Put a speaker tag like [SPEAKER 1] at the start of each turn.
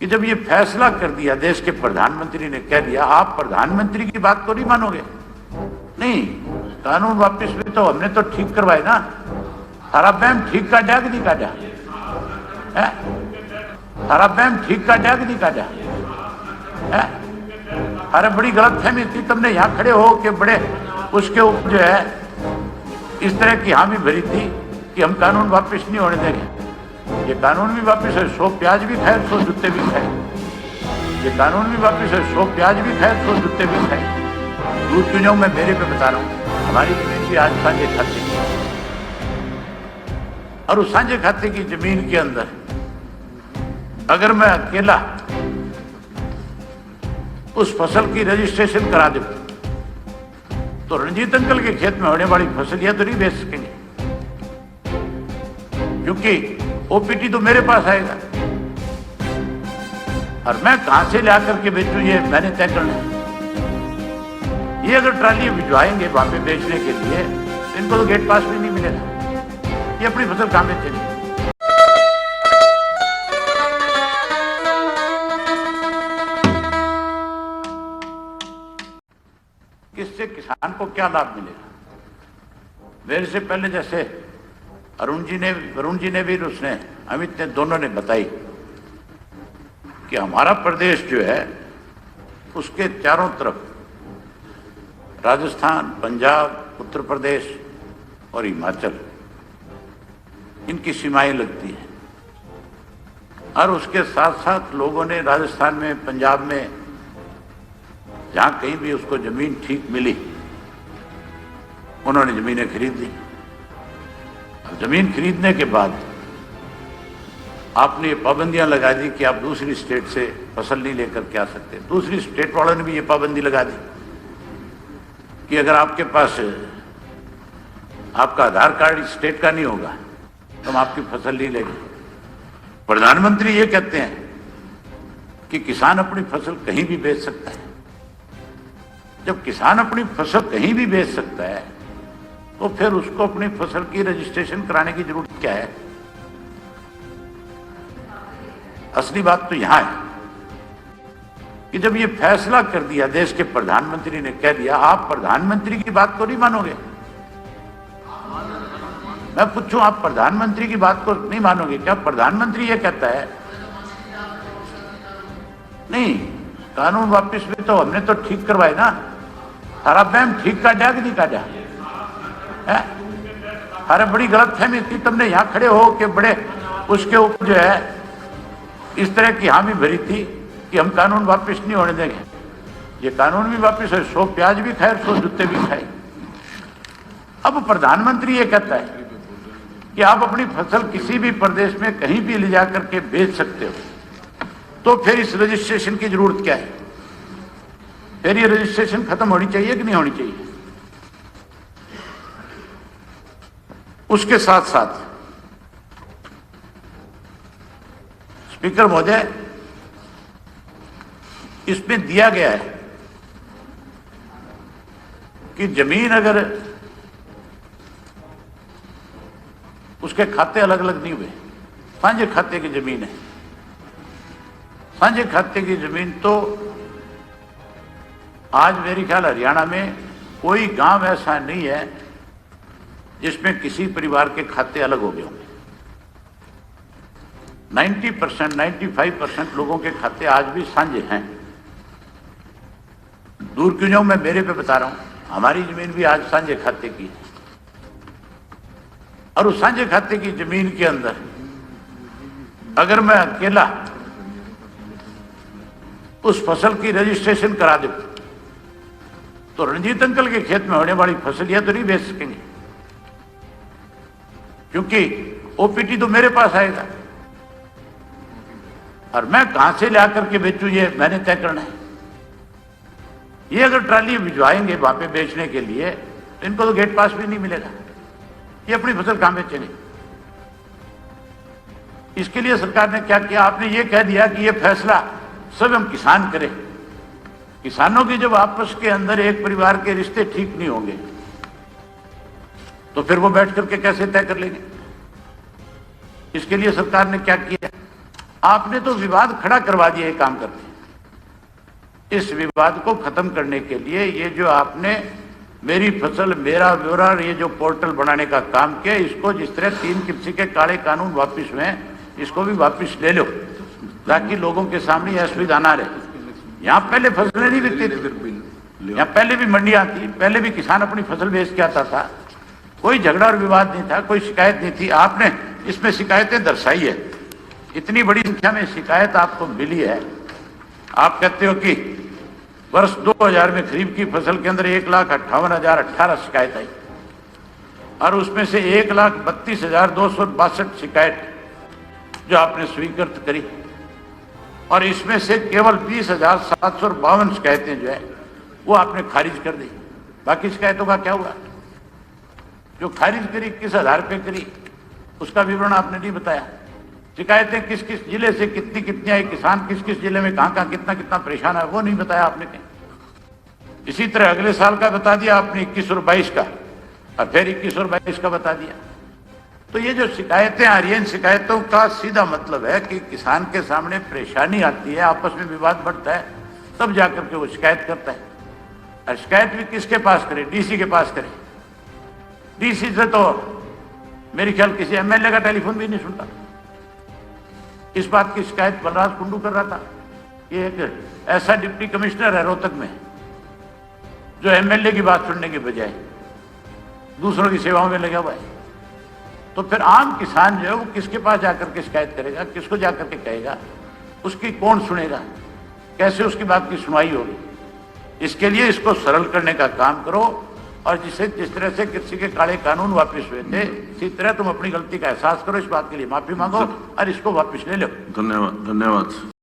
[SPEAKER 1] कि जब ये फैसला कर दिया, देश के प्रधानमंत्री ने कह दिया, आप प्रधानमंत्री की बात को नहीं मानोगे? नहीं, कानून वापस भी तो हमने तो ठीक करवाए ना। सारा बैम ठीक काटा कि नहीं काटा? सारा बैम ठीक काटा कि नहीं काटा? अरे बड़ी गलतफहमी थी, तुमने यहाँ खड़े हो के बड़े उसके ऊपर जो है इस तरह की हामी भरी थी कि हम कानून वापस नहीं होने देंगे। ये कानून भी वापस है, 100 प्याज भी खाए 100 जूते भी खाए। ये कानून भी वापस है, 100 प्याज भी खाए 100 जूते भी खाए। दूध क्यों जाऊं, मैं मेरे पे बता रहा हूँ। हमारी जमीन भी आज साझे खाते की, और उस साझे खाते की जमीन के अंदर अगर मैं अकेला उस फसल की रजिस्ट्रेशन करा दूं तो रंजीत अंकल के खेत में होने वाली फसल यह तो नहीं बेच सकेंगे, क्योंकि ओपीटी तो मेरे पास आएगा और मैं कहां से ला करके बेचूं ये मैंने तय करना है। ये अगर ट्राली भिजवाएंगे वहां पे बेचने के लिए तो इनको तो गेट पास भी नहीं मिलेगा। ये अपनी फसल कहां बेचेंगे? किससे किसान को क्या लाभ मिलेगा? मेरे से पहले जैसे वरुण जी ने भी उसने अमित ने दोनों ने बताई कि हमारा प्रदेश जो है उसके चारों तरफ राजस्थान, पंजाब, उत्तर प्रदेश और हिमाचल, इनकी सीमाएं लगती हैं। और उसके साथ साथ लोगों ने राजस्थान में, पंजाब में, जहां कहीं भी उसको जमीन ठीक मिली उन्होंने जमीनें खरीद ली। और जमीन खरीदने के बाद आपने ये पाबंदियां लगा दी कि आप दूसरी स्टेट से फसल नहीं लेकर के आ सकते। दूसरी स्टेट वालों ने भी ये पाबंदी लगा दी कि अगर आपके पास आपका आधार कार्ड इस स्टेट का नहीं होगा तो हम आपकी फसल नहीं लेंगे। प्रधानमंत्री ये कहते हैं कि किसान अपनी फसल कहीं भी बेच सकता है। जब किसान अपनी फसल कहीं भी बेच सकता है तो फिर उसको अपनी फसल की रजिस्ट्रेशन कराने की जरूरत क्या है? असली बात तो यहां है कि जब ये फैसला कर दिया, देश के प्रधानमंत्री ने कह दिया, आप प्रधानमंत्री की बात को नहीं मानोगे। मैं पूछूं, आप प्रधानमंत्री की बात को नहीं मानोगे क्या? प्रधानमंत्री ये कहता है नहीं, कानून वापस भी तो हमने तो ठीक करवाए ना। सारा बैम ठीक काटा कि नहीं काटा? अरे बड़ी गलतफहमी थी, तुमने यहाँ खड़े हो के बड़े उसके ऊपर जो है इस तरह की हामी भरी थी कि हम कानून वापस नहीं होने देंगे। ये कानून भी वापस है, 100 प्याज भी खाए 100 जूते भी खाए। अब प्रधानमंत्री ये कहता है कि आप अपनी फसल किसी भी प्रदेश में कहीं भी ले जाकर के बेच सकते हो, तो फिर इस रजिस्ट्रेशन की जरूरत क्या है? फिर ये रजिस्ट्रेशन खत्म होनी चाहिए कि नहीं होनी चाहिए? उसके साथ साथ स्पीकर महोदय, इसमें दिया गया है कि जमीन अगर उसके खाते अलग अलग नहीं हुए, साझे खाते की जमीन है, साझे खाते की जमीन, तो आज मेरे ख्याल हरियाणा में कोई गांव ऐसा नहीं है जिसमें किसी परिवार के खाते अलग हो गए होंगे। 90%, 95% लोगों के खाते आज भी साझे हैं। दूर क्यों जाऊं, मैं मेरे पे बता रहा हूं। हमारी जमीन भी आज साझे खाते की है, और उस साझे खाते की जमीन के अंदर अगर मैं अकेला उस फसल की रजिस्ट्रेशन करा दूं तो रंजीत अंकल के खेत में होने वाली फसल यह तो नहीं बेच सकेंगे, क्योंकि ओपीटी तो मेरे पास आएगा और मैं कहां से ला करके बेचूं ये मैंने तय करना है। ये अगर ट्राली भिजवाएंगे वहां पे बेचने के लिए तो इनको तो गेट पास भी नहीं मिलेगा। ये अपनी फसल कहां बेचेंगे? इसके लिए सरकार ने क्या किया? आपने ये कह दिया कि ये फैसला सब हम किसान करें। किसानों की जब आपस के अंदर एक परिवार के रिश्ते ठीक नहीं होंगे तो फिर वो बैठ करके कैसे तय कर लेंगे? इसके लिए सरकार ने क्या किया? आपने तो विवाद खड़ा करवा दिया ये काम करके। इस विवाद को खत्म करने के लिए ये जो आपने मेरी फसल मेरा ब्यौरा ये जो पोर्टल बनाने का काम किया, इसको जिस तरह 3 कृषि के काले कानून वापिस हुए इसको भी वापिस ले लो, ताकि लोगों के सामने यह सुविधा ना रहे। यहाँ पहले फसलें नहीं बिकती थी, यहाँ पहले भी मंडियां थी, पहले भी किसान अपनी फसल बेच के आता था, कोई झगड़ा और विवाद नहीं था, कोई शिकायत नहीं थी। आपने इसमें शिकायतें दर्शाई है, इतनी बड़ी संख्या में शिकायत आपको मिली है। आप कहते हो कि वर्ष 2000 में खरीफ की फसल के अंदर 1,58,018 शिकायत आई और उसमें से 1,32,262 शिकायत जो आपने स्वीकृत करी और इसमें से केवल 20,752 शिकायतें जो है वो आपने खारिज कर दी। बाकी शिकायतों का क्या हुआ? जो खारिज करी किस आधार पे करी उसका विवरण आपने नहीं बताया। शिकायतें किस किस जिले से कितनी कितनी आई, किसान किस किस जिले में कहाँ कितना कितना परेशान है वो नहीं बताया आपने कहीं। इसी तरह अगले साल का बता दिया आपने 21 और 22 का, और फिर 21 और 22 का बता दिया। तो ये जो शिकायतें आ रही हैं, इन शिकायतों का सीधा मतलब है कि किसान के सामने परेशानी आती है, आपस में विवाद बढ़ता है, तब जाकर के वो शिकायत करता है। और शिकायत भी किसके पास करे? डीसी के पास करे। डीसी से तो मेरे ख्याल किसी एमएलए का टेलीफोन भी नहीं सुनता। इस बात की शिकायत बलराज कुंडू कर रहा था कि एक ऐसा डिप्टी कमिश्नर है रोहतक में जो एमएलए की बात सुनने के बजाय दूसरों की सेवाओं में लगा हुआ है। तो फिर आम किसान जो है वो किसके पास जाकर के शिकायत करेगा, किसको जाकर के कहेगा, उसकी कौन सुनेगा, कैसे उसकी बात की सुनवाई होगी? इसके लिए इसको सरल करने का काम करो और जिस तरह से कृषि के काले कानून वापस हुए थे इसी तरह तुम अपनी गलती का एहसास करो, इस बात के लिए माफी मांगो और इसको वापस ले लो।
[SPEAKER 2] धन्यवाद।